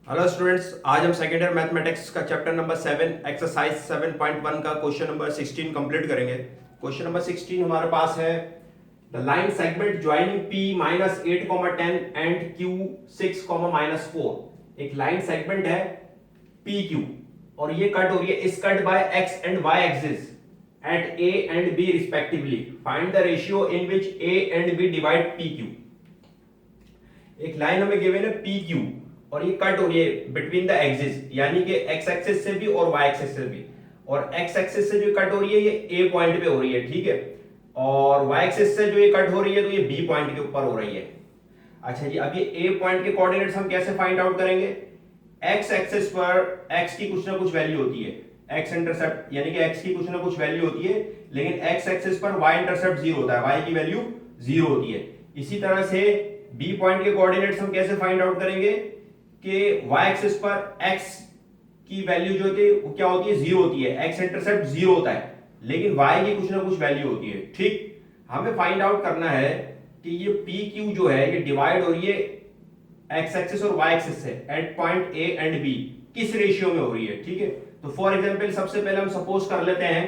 Hello students, आज हम second year mathematics का चैप्टर नंबर 7 एक्सरसाइज 7.1 का क्वेश्चन नंबर 16 कंप्लीट करेंगे। क्वेश्चन नंबर 16 हमारे पास है the line segment joining P -8, 10 and Q 6, -4। एक लाइन सेगमेंट है PQ और ये कट हो रही है, इस cut by X and Y axis at A and B respectively. Find the ratio in which A and B divide PQ। एक line हमें गिवन है PQ और ये कट हो रही है बिटवीन द एक्सिस, यानी कि एक्स एक्सिस से भी और वाई एक्सिस से भी। और एक्स एक्सिस से जो कट हो रही है ये ए पॉइंट पे हो रही है, ठीक है। और वाई एक्सिस से जो ये कट हो रही है तो ये बी पॉइंट के ऊपर हो रही है। अच्छा जी, अब ये ए पॉइंट के कोऑर्डिनेट्स हम कैसे फाइंड आउट करेंगे? एक्स एक्सिस पर एक्स की कुछ ना कुछ वैल्यू होती है, एक्स इंटरसेप्ट यानी कि एक्स की कुछ ना कुछ वैल्यू होती है, लेकिन एक्स एक्सिस पर वाई इंटरसेप्ट जीरो होता है, वाई की वैल्यू जीरो होती है। इसी तरह से बी पॉइंट के कोऑर्डिनेट्स हम कैसे फाइंड आउट करेंगे कि y एक्सिस पर x की वैल्यू जो होती है वो क्या होती है, जीरो होती है, x इंटरसेप्ट जीरो होता है, लेकिन y की कुछ ना कुछ वैल्यू होती है। ठीक, हमें फाइंड आउट करना है कि ये PQ जो है ये डिवाइड हो रही है x एक्सिस और y एक्सिस से at point A and B, किस रेशियो में हो रही है। ठीक है, तो फॉर एग्जांपल सबसे पहले हम सपोज कर लेते हैं,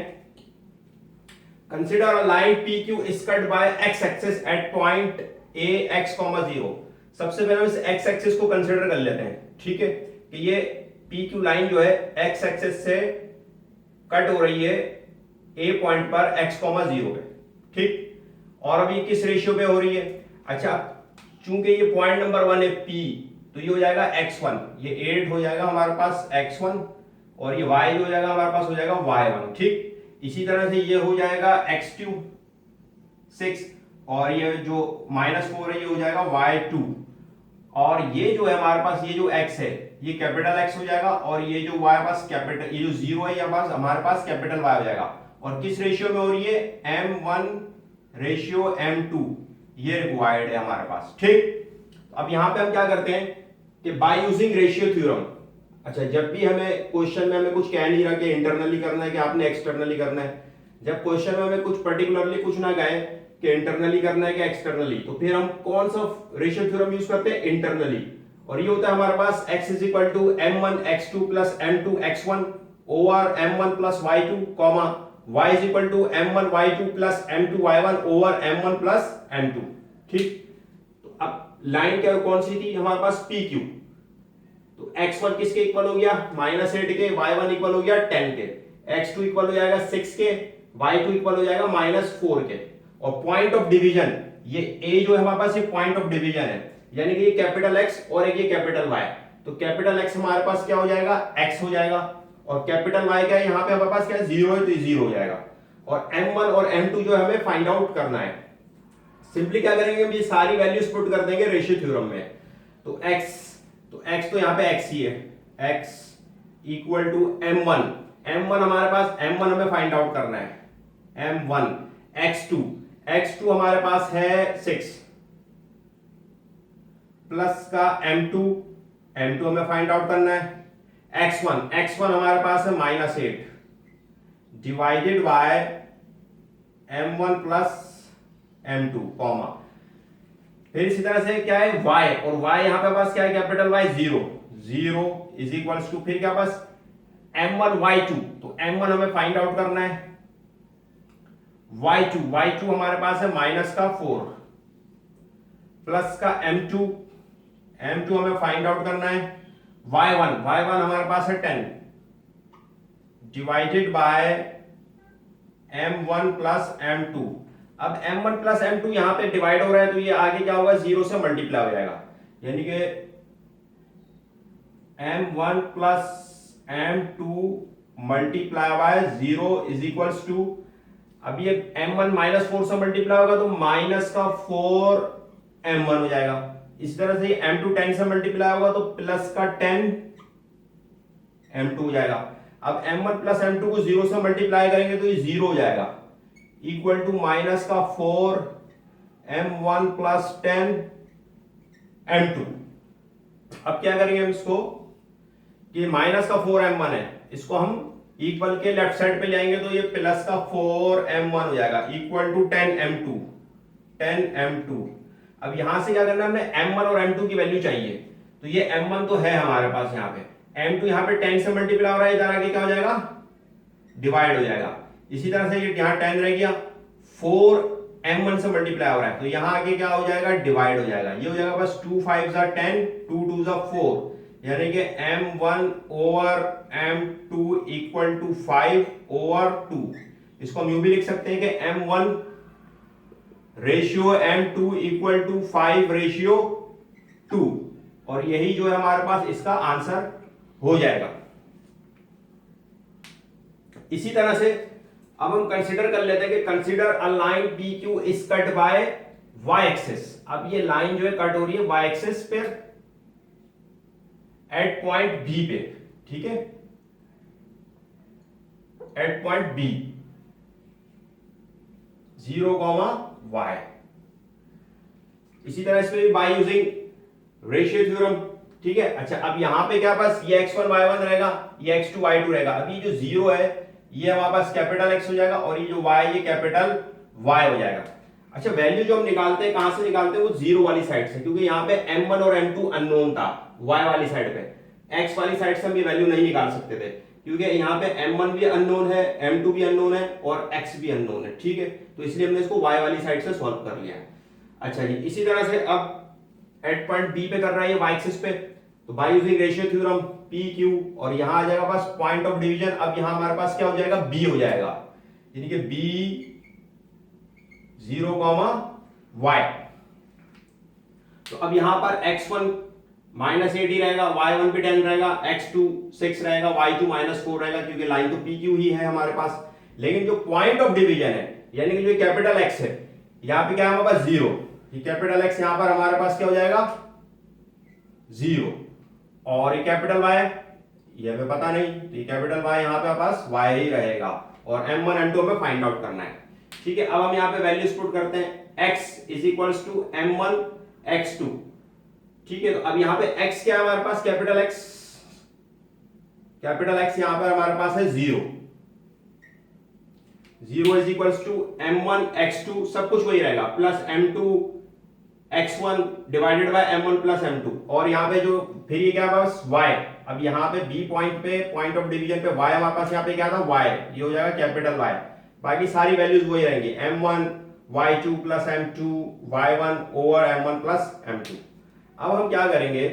consider a line PQ is cut bye x axis at point A x, 0। सबसे पहले हम इस x एक्सिस को कंसीडर कर लेते हैं, ठीक है, कि ये PQ लाइन जो है x एक्सिस से कट हो रही है A पॉइंट पर x, 0 पे। ठीक, और अभी किस रेशियो पे हो रही है? अच्छा, चूंकि ये पॉइंट नंबर 1 है P, तो ये हो जाएगा x1, ये 8 हो जाएगा हमारे पास x1, और ये y हो जाएगा हमारे पास हो जाएगा y1। ठीक, इसी तरह से ये हो जाएगा x2 6, और ये जो -4 है ये हो जाएगा y2, और ये जो है हमारे पास ये जो x है ये कैपिटल X हो जाएगा, और ये जो y पास कैपिटल, ये जो जीरो है ये पास हमारे पास कैपिटल Y हो जाएगा। और किस रेशियो में हो रही है? m1 रेशियो m2, ये रिक्वायर्ड है हमारे पास। ठीक, अब यहां पे हम क्या करते हैं कि बाय यूजिंग रेशियो थ्योरम। अच्छा, जब भी हमें क्वेश्चन में हमें कुछ कह नहीं रहा कि इंटरनली करना है कि आपने एक्सटर्नली करना है, जब क्वेश्चन में हमें कुछ पर्टिकुलरली कुछ ना कहे कि इंटरनली करना है कि एक्सटर्नली, तो फिर हम कौन सा रेशियो थ्योरम यूज करते हैं? इंटरनली। और ये होता है हमारे पास x is equal to m1 x2 plus m2 x1 over m1 plus y2, comma y is equal to m1 y2 plus m2 y1 over m1 plus m2। ठीक, तो अब लाइन क्या कौन सी थी हमारे पास? PQ। तो x1 किसके इक्वल हो गया? -8 के, y1 इक्वल हो गया 10 के, x2 इक्वल हो जाएगा 6 के, y2 इक्वल हो जाएगा -4 के। और पॉइंट ऑफ डिवीजन, ये a जो है हमारे पास ये पॉइंट ऑफ डिवीजन है, यानी कि ये कैपिटल X और एक ये कैपिटल Y। तो कैपिटल X हमारे पास क्या हो जाएगा? X हो जाएगा, और कैपिटल Y क्या है यहाँ पे हमारे पास? क्या है? 0 है, तो ये 0 हो जाएगा। और m1 और m2 जो हमें फाइंड आउट करना है, सिंपली क्या करेंगे, हम ये सारी वैल्यूज पुट कर देंगे रेशियो थ्योरम में। तो x तो यहाँ पे x ही है, x equal to m1, m1 हमारे पास, m1 हमें फाइंड आउट करना है, m1 x2 हमारे पास है 6 प्लस का m2 हमें फाइंड आउट करना है, x1 हमारे पास है -8 divided by m1 plus m2, comma फिर इसी तरह से क्या है y, और y यहां पे पास क्या है? Capital Y 0 is equals to फिर क्या पास m1 y2, तो m1 हमें फाइंड आउट करना है, y2 हमारे पास है -4 प्लस का m2 हमें फाइंड आउट करना है, y1 हमारे पास है 10 divided by m1 plus m2। अब m1 प्लस m2 यहां पे डिवाइड हो रहा है, तो ये आगे क्या होगा? 0 से मल्टीप्लाई हो जाएगा, यानी कि m1 plus m2 multiply by 0 is equals to, अब ये m1 -4 से मल्टीप्लाई होगा तो -4 m1 हो जाएगा। इस तरह से m2 10 से मल्टीप्लाई होगा तो प्लस का 10 m2 हो जाएगा। अब m1 प्लस m2 को 0 से मल्टीप्लाई करेंगे तो ये 0 हो जाएगा, equal to -4 m1 plus 10 m2। अब क्या करेंगे हम इसको कि -4 m1 है, इसको हम इक्वल के लेफ्ट साइड पे ले आएंगे तो ये प्लस का 4 m1 हो जाएगा, इक्वल टू 10 m2। अब यहां से क्या करना है, हमने m1 और m2 की वैल्यू चाहिए, तो तो ये m1 तो है हमारे पास यहाँ पे, m2 यहाँ पे 10 से मल्टीप्लाई हो रहा है, इधर आगे क्या हो जाएगा, डिवाइड हो जाएगा। इसी तरह से ये यहाँ 10 रह गया, 4 m1 से मल्टीप्लाई हो रहा है, तो यहाँ आगे क्या हो जाएगा, डिवाइड हो जाएगा। ये हो जाएगा बस 2 5 जा 10, 2 2 जा 4, यानी कि m1 over m2 equal to 5 over 2। इसको हम यूं भी लिख सकते हैं कि m1 ratio m2 equal to 5 ratio 2, और यही जो है हमारे पास इसका आंसर हो जाएगा। इसी तरह से अब हम कंसीडर कर लेते हैं कि consider a line P Q is cut by Y axis. अब ये लाइन जो है कट हो रही है वाई एक्सिस पे एट पॉइंट बी पे, ठीक है, एट पॉइंट बी 0,y। इसी तरह इसमें बाय यूजिंग रेशियो थ्योरम, ठीक है। अच्छा, अब यहां पे क्या पास ये x1 y1 रहेगा, ये x2 y2 रहेगा। अब ये जो 0 है ये हमारे पास कैपिटल X हो जाएगा, और ये जो y ये कैपिटल Y हो जाएगा। अच्छा, वैल्यू जो हम निकालते हैं कहां से निकालते हैं, वो 0 वाली साइड से, क्योंकि यहाँ पे m1 और m2 अननोन था y वाली साइड पे। x वाली साइड से हम ये वैल्यू नहीं निकाल सकते थे, क्योंकि यहाँ पे m1 भी अननोन है, m2 भी अननोन है और x भी अननोन है, ठीक है। तो इसलिए हमने इसको y वाली साइड से सॉल्व कर लिया है। अच्छा जी, इसी तरह से अब एट पॉइंट बी पे कर रहा है ये y एक्सिस पे, तो by using ratio theorem P Q, और यहां आ जाएगा पास पॉइंट ऑफ डिवीजन। अब यहां हमारे पास क्या हो जाएगा, b हो जाएगा, यानी कि b 0,y। तो अब यहां पर x1 -8 ही रहेगा, y1 भी 10 रहेगा, x2 6 रहेगा, y2 -4 रहेगा, क्योंकि लाइन तो पी क्यू ही है हमारे पास। लेकिन जो पॉइंट ऑफ डिवीजन है, यानी कि जो कैपिटल x है, यहां पे क्या है हमारे पास 0, ये कैपिटल X यहां पर हमारे पास क्या हो जाएगा 0, और ये कैपिटल Y ये हमें पता नहीं, तो ये कैपिटल Y यहां पे पास Y ही रहेगा, और m1 m2 हमें फाइंड आउट करना है, ठीक है। अब हम यहां पे वैल्यूज पुट करते हैं, x is equals to m1 x2, ठीक है। तो अब यहां पे x क्या है हमारे पास, कैपिटल X, कैपिटल X यहां पर हमारे पास है 0 is equals to m1 x2, सब कुछ वही रहेगा, plus m2 x1 divided by m1 plus m2, और यहाँ पे जो फिर ये क्या बस y। अब यहाँ पे b पॉइंट पे, पॉइंट ऑफ डिवीजन पे y हमारे पास यहाँ पे क्या था y, ये हो जाएगा कैपिटल Y। बाकी सारी वैल्यूज वही रहेंगी, m1 y2 plus m2 y1 over m1 plus m2। अब हम क्या करेंगे,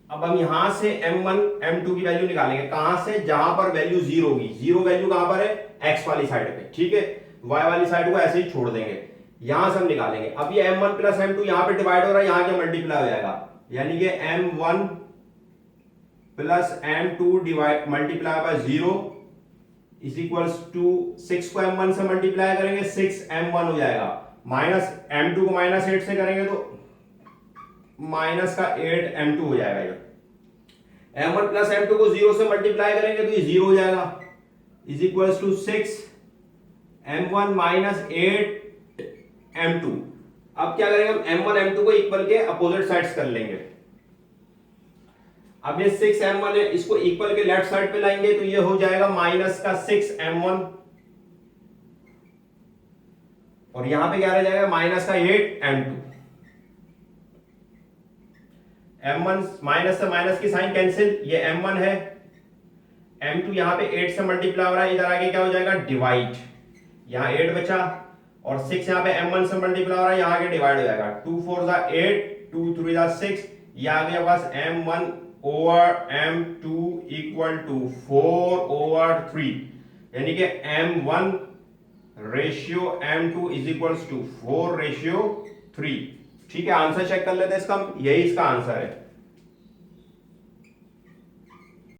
अब हम यहां से m1 m2 की वैल्यू निकालेंगे, कहां से, जहां पर वैल्यू 0 होगी। 0 वैल्यू कहां पर है, x वाली साइड पे, ठीक है। y वाली साइड को ऐसे ही छोड़ देंगे, यहां से हम निकालेंगे। अब ये m1 प्लस m2 यहां पे डिवाइड हो रहा है, यहां के मल्टीप्लाई हो जाएगा, यानी कि m1 plus m2 divide multiply by 0 is equals to 6 को m1 से मल्टीप्लाई करेंगे 6m1 हो जाएगा, माइनस m2 को -8 से करेंगे तो माइनस का 8m2 हो जाएगा। ये m1 प्लस m2 को 0 से मल्टीप्लाई करेंगे तो ये 0 हो जाएगा, is equals to 6m1 minus 8m2। अब क्या करेंगे हम, m1 m2 को इक्वल के अपोजिट साइड्स कर लेंगे। अब ये 6m1 है, इसको इक्वल के लेफ्ट साइड पे लाएंगे तो ये हो जाएगा माइनस का 6m1, और यहां पे क्या रह जाएगा, माइनस का 8m2। m1 माइनस से माइनस की साइन कैंसिल, ये m1 है, m2 यहां पे 8 से मल्टीप्लाई हो रहा है, इधर आगे क्या हो जाएगा डिवाइड, यहां 8 बचा, और 6 यहां पे m1 से मल्टीप्लाई हो रहा है, यहां आगे डिवाइड हो जाएगा, 2 4 जा 8, 2 3 जा 6, ये आ गया बस m1 over m2 equal to 4 over 3, यानी कि m1 ratio m2 is equals to 4 ratio 3, ठीक है। आंसर चेक कर लेते हैं इसका, यही इसका आंसर है।